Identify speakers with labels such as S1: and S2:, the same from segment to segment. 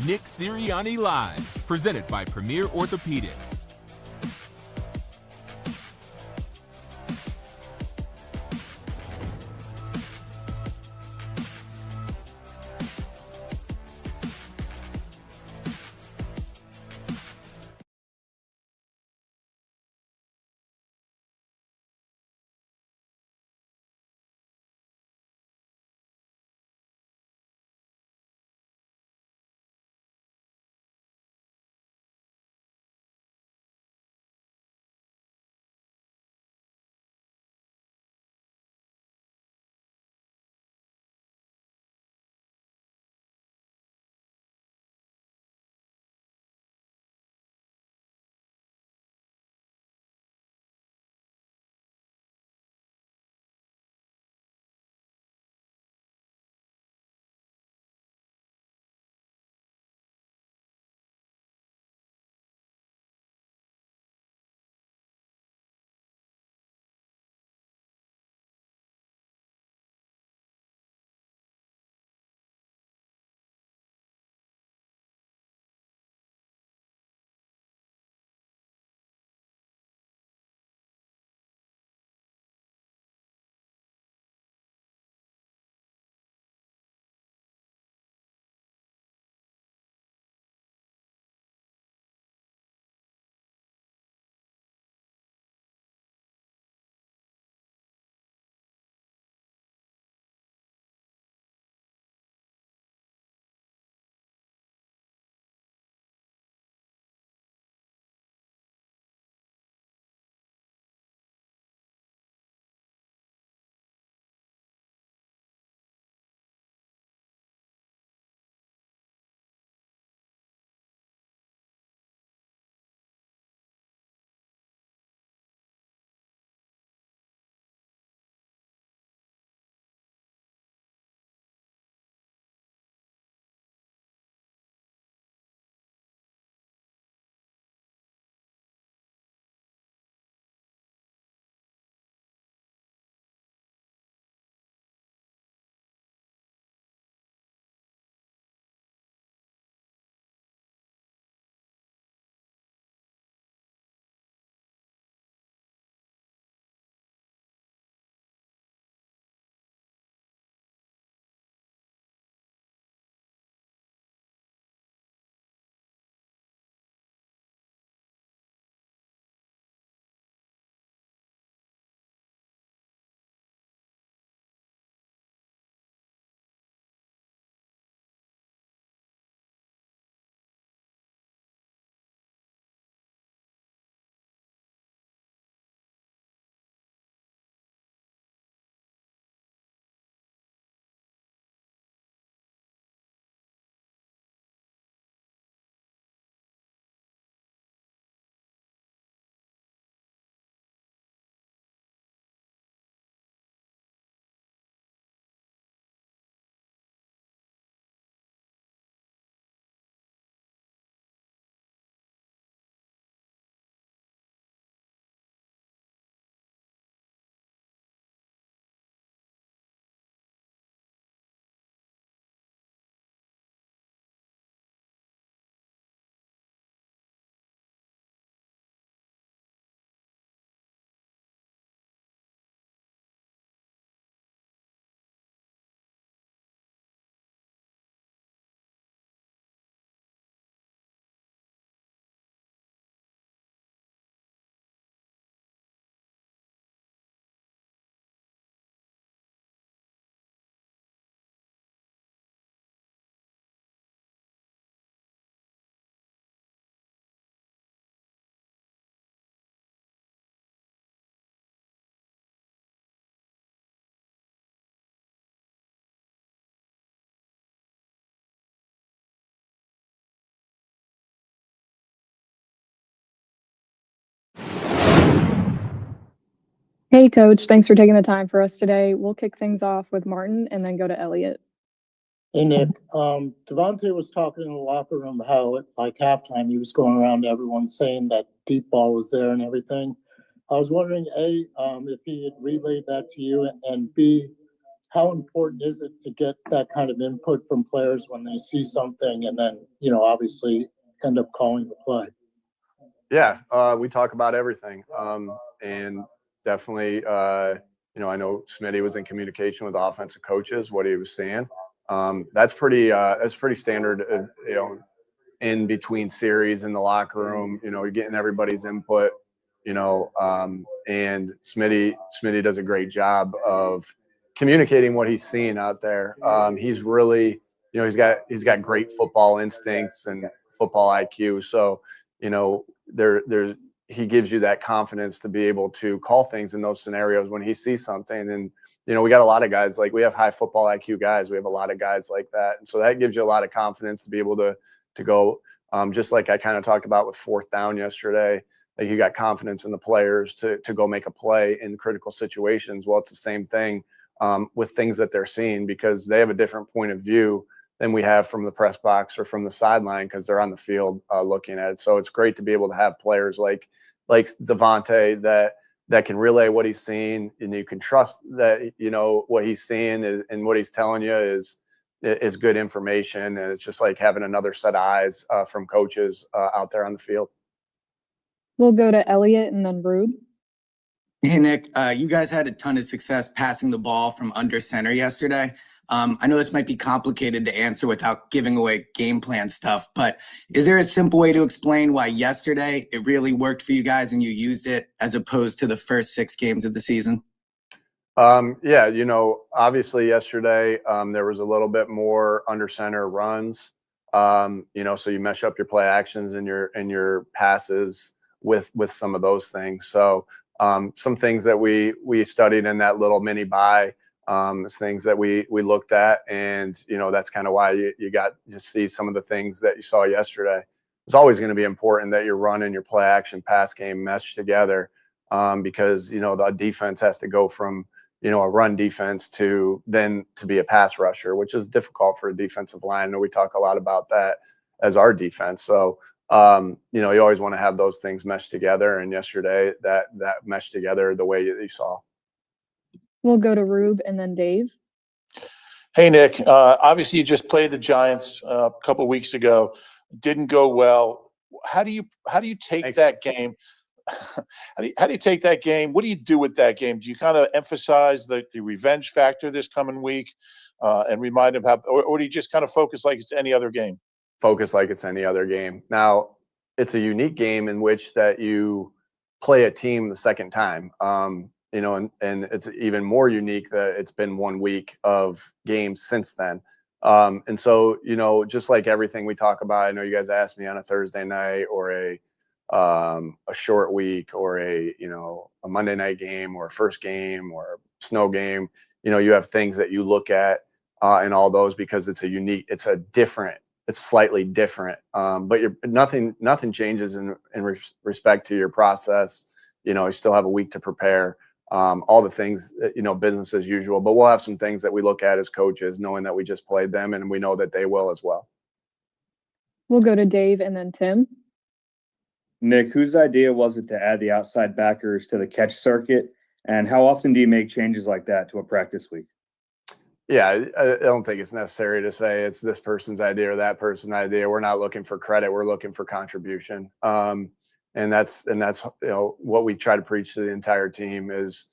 S1: Nick Sirianni Live, presented by Premier Orthopedic.
S2: Hey, Coach. Thanks for taking the time for us today. We'll kick things off with Martin and then go to Elliot.
S3: Hey, Nick. Devontae was talking in the locker room how at like halftime he was going around to everyone saying that deep ball was there and everything. I was wondering, A, if he had relayed that to you, and B, how important is it to get that kind of input from players when they see something and then, obviously end up calling the play?
S4: Yeah, we talk about everything, and definitely, I know Smitty was in communication with the offensive coaches, what he was saying. That's pretty standard, in between series in the locker room. You're getting everybody's input, and Smitty does a great job of communicating what he's seeing out there. He's really, he's got great football instincts and football IQ. So, there's he gives you that confidence to be able to call things in those scenarios when he sees something. And we got a lot of guys, like we have high football IQ guys. We have a lot of guys like that, and so that gives you a lot of confidence to be able to go. Just like I kind of talked about with fourth down yesterday, like you got confidence in the players to go make a play in critical situations. Well, it's the same thing with things that they're seeing, because they have a different point of view than we have from the press box or from the sideline, because they're on the field looking at it. So it's great to be able to have players like Devontae that can relay what he's seeing, and you can trust that what he's seeing is, and what he's telling you is good information. And it's just like having another set of eyes from coaches out there on the field.
S2: We'll go to Elliott and then Rube.
S5: Hey, Nick, you guys had a ton of success passing the ball from under center yesterday. I know this might be complicated to answer without giving away game plan stuff, but is there a simple way to explain why yesterday it really worked for you guys and you used it as opposed to the first 6 games of the season?
S4: Yeah, obviously yesterday there was a little bit more under center runs, so you mesh up your play actions and your passes with some of those things. So some things that we studied in that little mini bye, is things that we looked at, and that's kind of why you got to see some of the things that you saw yesterday. It's always going to be important that your run and your play action pass game mesh together, because the defense has to go from a run defense to be a pass rusher, which is difficult for a defensive line. I know we talk a lot about that as our defense. So, you always want to have those things mesh together. And yesterday that meshed together the way that you saw.
S2: We'll go to Rube and then Dave.
S6: Hey, Nick, obviously you just played the Giants a couple of weeks ago. Didn't go well. How do you take
S4: Thanks.
S6: that game? How do you take that game? What do you do with that game? Do you kind of emphasize the revenge factor this coming week and remind them or do you just kind of focus like it's any other game?
S4: Focus like it's any other game. Now, it's a unique game in which that you play a team the second time. And it's even more unique that it's been 1 week of games since then. And so, just like everything we talk about, I know you guys asked me on a Thursday night or a short week or a Monday night game or a first game or a snow game. You have things that you look at in all those, because it's slightly different. But nothing changes in respect to your process. You still have a week to prepare. All the things, business as usual. But we'll have some things that we look at as coaches, knowing that we just played them, and we know that they will as well.
S2: We'll go to Dave and then Tim.
S7: Nick, whose idea was it to add the outside backers to the catch circuit? And how often do you make changes like that to a practice week?
S4: Yeah, I don't think it's necessary to say it's this person's idea or that person's idea. We're not looking for credit. We're looking for contribution. And that's what we try to preach to the entire team is,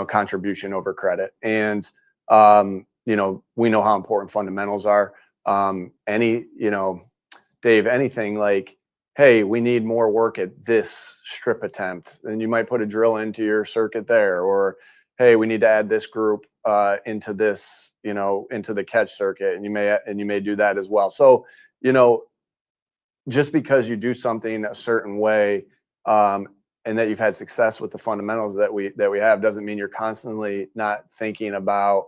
S4: contribution over credit. And, we know how important fundamentals are. Dave, anything like, hey, we need more work at this strip attempt, then you might put a drill into your circuit there. Or, hey, we need to add this group into this, into the catch circuit, and you may do that as well. So, just because you do something a certain way, and that you've had success with the fundamentals that we have, doesn't mean you're constantly not thinking about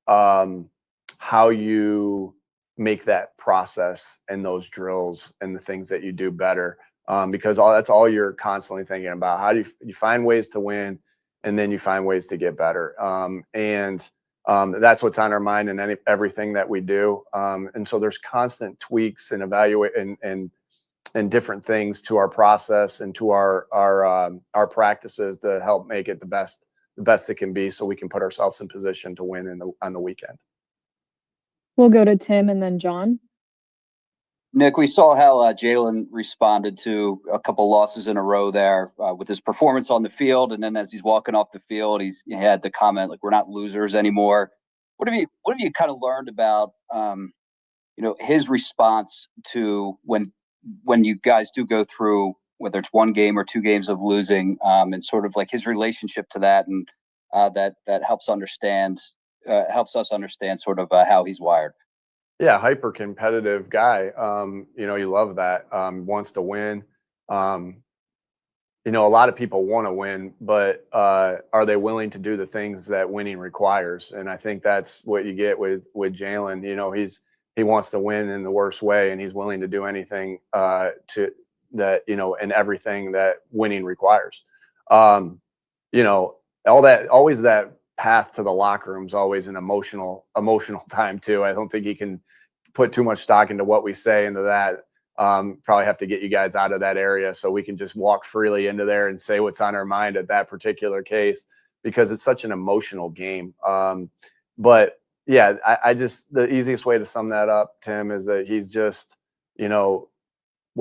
S4: how you make that process and those drills and the things that you do better, because that's all you're constantly thinking about. How do you find ways to win, and then you find ways to get better, and that's what's on our mind in everything that we do. And so there's constant tweaks and evaluate and different things to our process and to our practices to help make it the best the best it can be, so we can put ourselves in position to win on the weekend.
S2: We'll go to Tim and then John.
S8: Nick, we saw how Jaylen responded to a couple losses in a row there with his performance on the field, and then as he's walking off the field, he had the comment like, "We're not losers anymore." What have you kind of learned about his response to when you guys do go through, whether it's one game or two games of losing, and sort of like his relationship to that, and that helps us understand sort of how he's wired.
S4: Yeah, hyper competitive guy. You love that. Wants to win. A lot of people want to win, but are they willing to do the things that winning requires? And I think that's what you get with Jaylen. He wants to win in the worst way, and he's willing to do anything and everything that winning requires. Always that path to the locker room is always an emotional time too. I don't think he can put too much stock into what we say into that. Probably have to get you guys out of that area so we can just walk freely into there and say what's on our mind at that particular case, because it's such an emotional game. But yeah, the easiest way to sum that up, Tim, is that he's just, will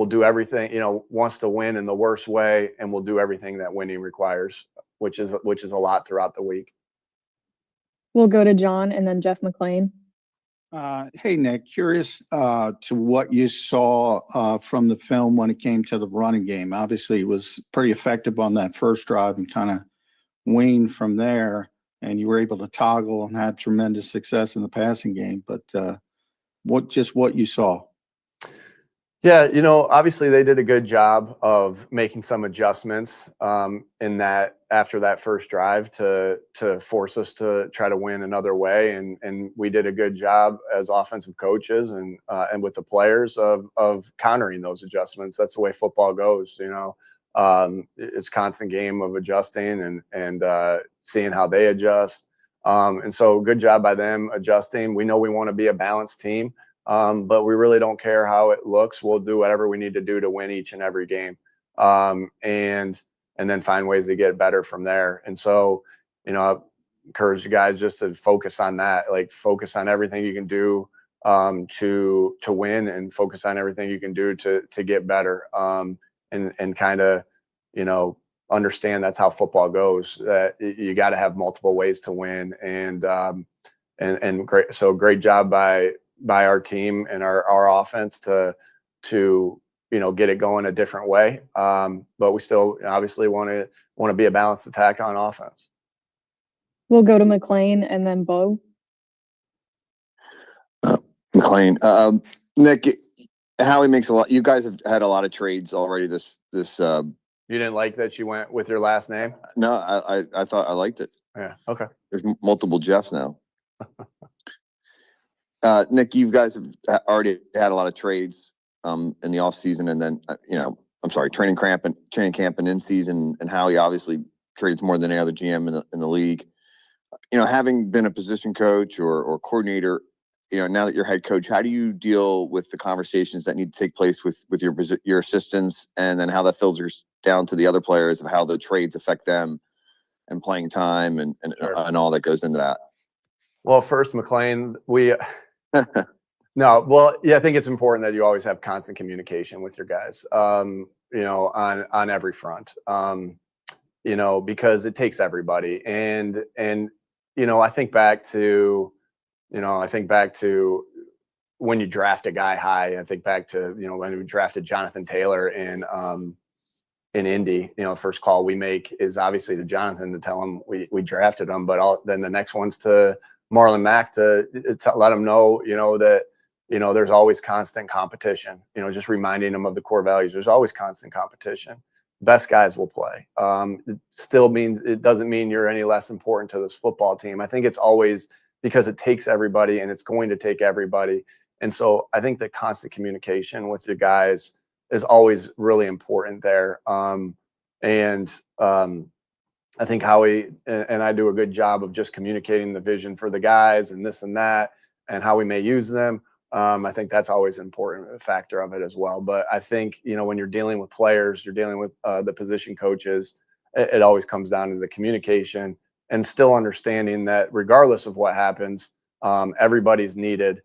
S4: do everything, wants to win in the worst way, and will do everything that winning requires, which is a lot throughout the week.
S2: We'll go to John and then Jeff McClain.
S9: Hey, Nick, curious to what you saw from the film when it came to the running game. Obviously, it was pretty effective on that first drive and kind of waned from there, and you were able to toggle and had tremendous success in the passing game. But what you saw?
S4: Yeah, obviously they did a good job of making some adjustments in that after that first drive to force us to try to win another way, and we did a good job as offensive coaches and with the players of countering those adjustments. That's the way football goes. It's a constant game of adjusting and seeing how they adjust. And so good job by them adjusting. We know we want to be a balanced team. But we really don't care how it looks. We'll do whatever we need to do to win each and every game, and then find ways to get better from there. And so, I encourage you guys just to focus on that. Like, focus on everything you can do to win, and focus on everything you can do to get better. And kind of, understand that's how football goes. That you got to have multiple ways to win. And great. So great job by our team and our offense to get it going a different way. But we still obviously want to be a balanced attack on offense.
S2: We'll go to McClain and then Bo.
S10: McClain, Nick, Howie makes a lot. You guys have had a lot of trades already. This.
S4: You didn't like that you went with your last name?
S10: No, I thought I liked it.
S4: Yeah. Okay.
S10: There's multiple Jeffs now. Nick, you guys have already had a lot of trades in the off season, and then training camp and in season. And Howie obviously trades more than any other GM in the league. Having been a position coach or coordinator, now that you're head coach, how do you deal with the conversations that need to take place with your assistants, and then how that filters down to the other players of how the trades affect them and playing time and
S4: Sure.
S10: and all that goes into that?
S4: Well, first, McClain, No, well, yeah, I think it's important that you always have constant communication with your guys, on every front, because it takes everybody. And I think back to when you draft a guy high. I think back to, when we drafted Jonathan Taylor in Indy. First call we make is obviously to Jonathan to tell him we drafted him, but then the next one's to Marlon Mack to let him know, that, there's always constant competition, just reminding them of the core values. There's always constant competition. Best guys will play. It doesn't mean you're any less important to this football team. I think it's always because it takes everybody, and it's going to take everybody. And so I think the constant communication with your guys is always really important there. I think Howie and I do a good job of just communicating the vision for the guys and this and that, and how we may use them. I think that's always an important factor of it as well. But I think, when you're dealing with players, you're dealing with the position coaches, it always comes down to the communication and still understanding that regardless of what happens, everybody's needed.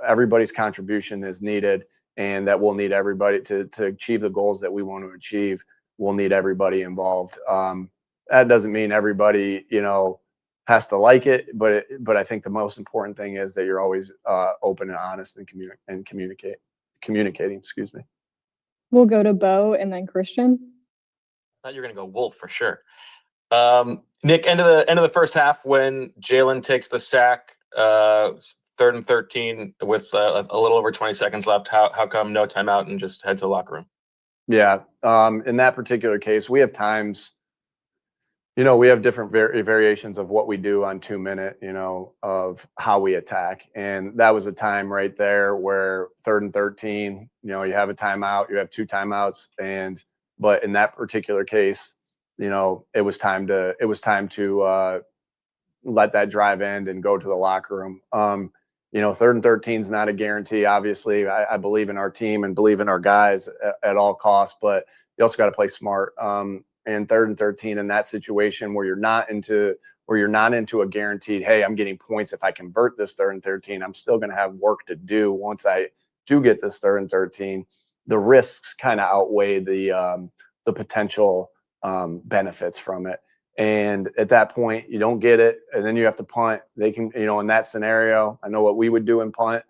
S4: Everybody's contribution is needed, and that we'll need everybody to achieve the goals that we want to achieve. We'll need everybody involved. That doesn't mean everybody, has to like it, but I think the most important thing is that you're always open and honest and communicating. Excuse me.
S2: We'll go to Bo and then Christian.
S11: I thought you were going to go Wolf for sure. Nick, end of the first half when Jaylen takes the sack, 3rd and 13 with a little over 20 seconds left. How come no timeout and just head to the locker room?
S4: Yeah. In that particular case, we have times, we have different variations of what we do on 2 minute, of how we attack. And that was a time right there where 3rd and 13, you have a timeout, you have 2 timeouts. But in that particular case, it was time to let that drive end and go to the locker room. 3rd and 13 is not a guarantee. Obviously, I believe in our team and believe in our guys at all costs, but you also got to play smart. And 3rd and 13 in that situation where you're not into a guaranteed, hey, I'm getting points if I convert this 3rd and 13. I'm still going to have work to do once I do get this 3rd and 13. The risks kind of outweigh the potential benefits from it. And at that point, you don't get it, and then you have to punt. They can, in that scenario, I know what we would do in punt,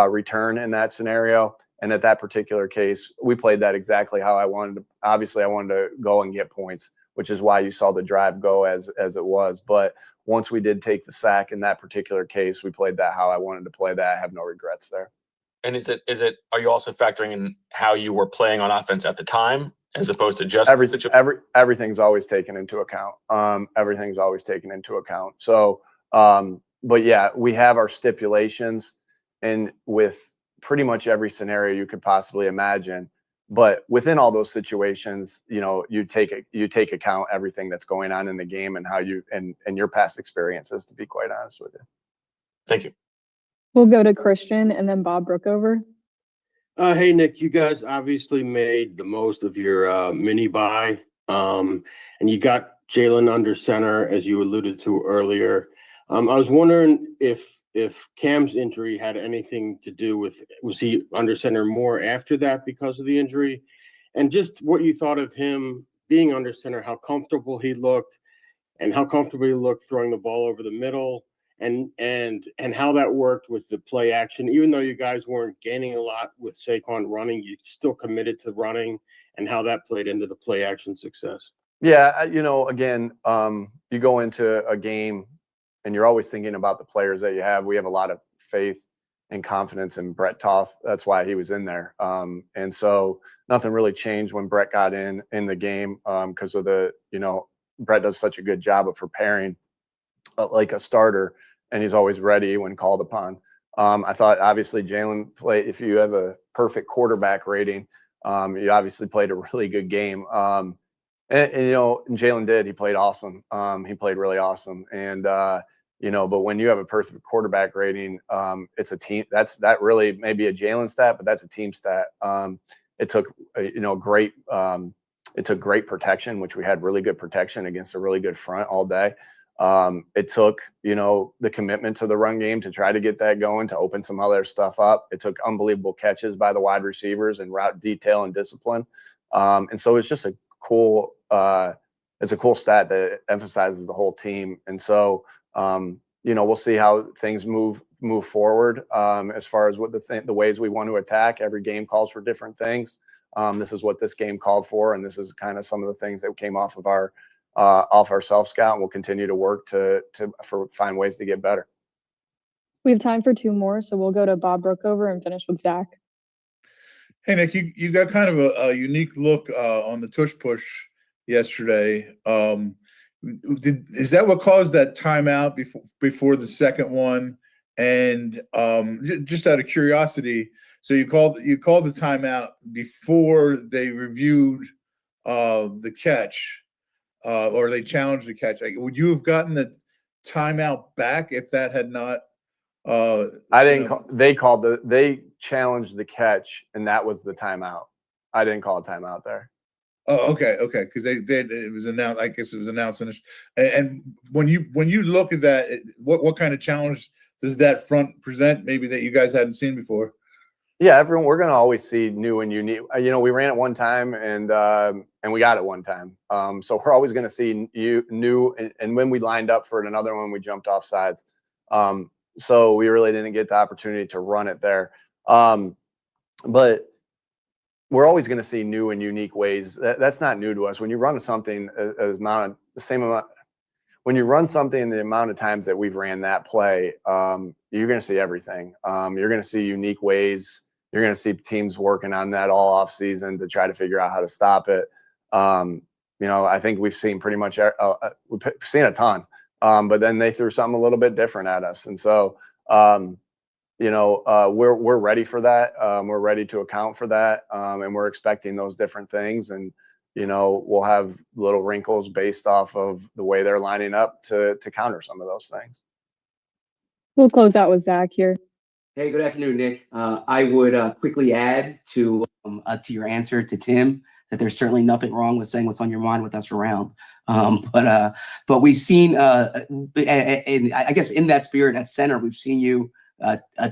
S4: return in that scenario. And at that particular case, we played that exactly how I wanted to. Obviously, I wanted to go and get points, which is why you saw the drive go as it was. But once we did take the sack in that particular case, we played that how I wanted to play that. I have no regrets there.
S11: And are you also factoring in how you were playing on offense at the time, as opposed to just
S4: everything's always taken into account. Everything's always taken into account. So, but yeah, we have our stipulations, and with pretty much every scenario you could possibly imagine. But within all those situations, you take account everything that's going on in the game and how you and your past experiences, to be quite honest with you.
S11: Thank you.
S2: We'll go to Christian and then Bob Brookover.
S12: Hey, Nick, you guys obviously made the most of your mini bye, and you got Jaylen under center, as you alluded to earlier. I was wondering if Cam's injury had anything to do with, was he under center more after that because of the injury? And just what you thought of him being under center, how comfortable he looked, and how comfortable he looked throwing the ball over the middle. And how that worked with the play action. Even though you guys weren't gaining a lot with Saquon running, you still committed to running, and how that played into the play action success.
S4: Yeah, again, you go into a game and you're always thinking about the players that you have. We have a lot of faith and confidence in Brett Toth. That's why he was in there. And so nothing really changed when Brett got in the game because of Brett does such a good job of preparing like a starter, and he's always ready when called upon. I thought obviously Jaylen played, if you have a perfect quarterback rating, you obviously played a really good game. And Jaylen did, he played awesome. He played really awesome. And, but when you have a perfect quarterback rating, it's a team that really may be a Jaylen stat, but that's a team stat. It took, it took great protection, which we had really good protection against a really good front all day. It took, the commitment to the run game to try to get that going, to open some other stuff up. It took unbelievable catches by the wide receivers and route detail and discipline. And so it's just a cool stat that emphasizes the whole team. And so, we'll see how things move forward as far as what the ways we want to attack. Every game calls for different things. This is what this game called for, and this is kind of some of the things that came off of our self-scout, and we'll continue to work to find ways to get better.
S2: We have time for 2 more, so we'll go to Bob Brookover and finish with Zach.
S13: Hey, Nick, you got kind of a unique look on the tush push yesterday. Is that what caused that timeout before the second one? And just out of curiosity, so you called the timeout before they reviewed the catch. Or they challenged the catch. Would you have gotten the timeout back if that had not?
S4: I didn't. They challenged the catch, and that was the timeout. I didn't call a timeout there.
S13: Oh, okay, because it was announced. I guess it was announced. And when you look at that, what kind of challenge does that front present? Maybe that you guys hadn't seen before.
S4: Yeah, we're going to always see new and unique. We ran it one time and we got it one time. So we're always going to see new. And when we lined up for another one, we jumped off sides. So we really didn't get the opportunity to run it there. But we're always going to see new and unique ways. That's not new to us. When you run something when you run something the amount of times that we've ran that play, you're going to see everything. You're going to see unique ways. You're going to see teams working on that all off season to try to figure out how to stop it. I think we've seen pretty much we've seen a ton, but then they threw something a little bit different at us, and so we're ready for that. We're ready to account for that, and we're expecting those different things. And we'll have little wrinkles based off of the way they're lining up to counter some of those things.
S2: We'll close out with Zach here.
S14: Hey, good afternoon, Nick. I would quickly add to your answer to Tim that there's certainly nothing wrong with saying what's on your mind with us around. But we've seen, and I guess in that spirit at center, we've seen you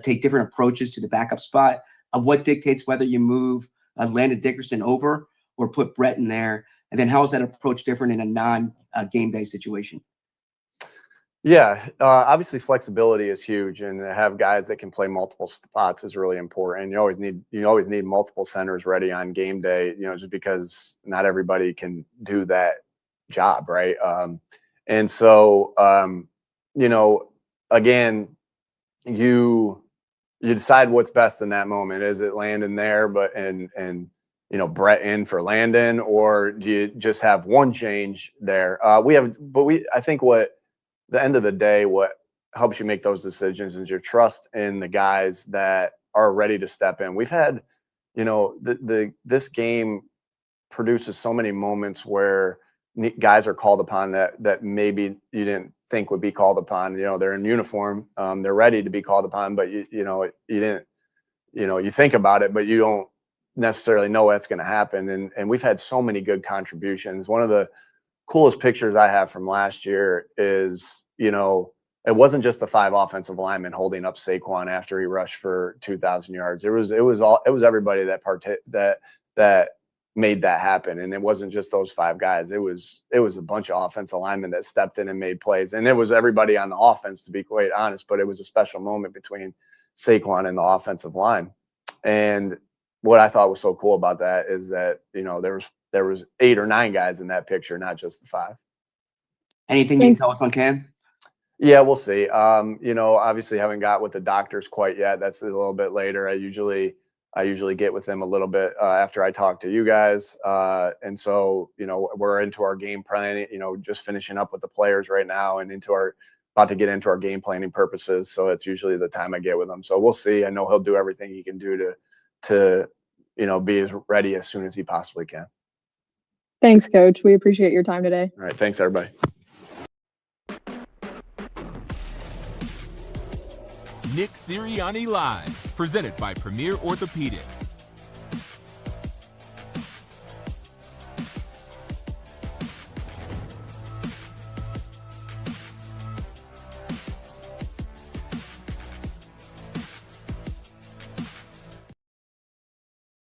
S14: take different approaches to the backup spot. What dictates whether you move Landon Dickerson over or put Brett in there? And then how is that approach different in a non-game day situation?
S4: Yeah, obviously flexibility is huge, and to have guys that can play multiple spots is really important. You always need multiple centers ready on game day, just because not everybody can do that job, right? And so, again, you decide what's best in that moment. Is it Landon there, and Brett in for Landon, or do you just have one change there? I think the end of the day, what helps you make those decisions is your trust in the guys that are ready to step in. We've had, this game produces so many moments where guys are called upon that maybe you didn't think would be called upon. They're in uniform, they're ready to be called upon, but you didn't, you think about it, but you don't necessarily know what's going to happen. And we've had so many good contributions. One of the coolest pictures I have from last year is, it wasn't just the 5 offensive linemen holding up Saquon after he rushed for 2,000 yards. It was everybody that made that happen. And it wasn't just those 5 guys. It was a bunch of offensive linemen that stepped in and made plays. And it was everybody on the offense, to be quite honest, but it was a special moment between Saquon and the offensive line. And what I thought was so cool about that is that, there was 8 or 9 guys in that picture, not just the 5.
S14: Anything you can tell us on Cam?
S4: Yeah, we'll see. Obviously haven't got with the doctors quite yet. That's a little bit later. I usually get with them a little bit after I talk to you guys. And so, we're into our game planning, just finishing up with the players right now and about to get into our game planning purposes. So it's usually the time I get with him. So we'll see. I know he'll do everything he can do to be as ready as soon as he possibly can.
S2: Thanks, Coach. We appreciate your time today.
S4: All right. Thanks, everybody.
S1: Nick Sirianni Live, presented by Premier Orthopedics.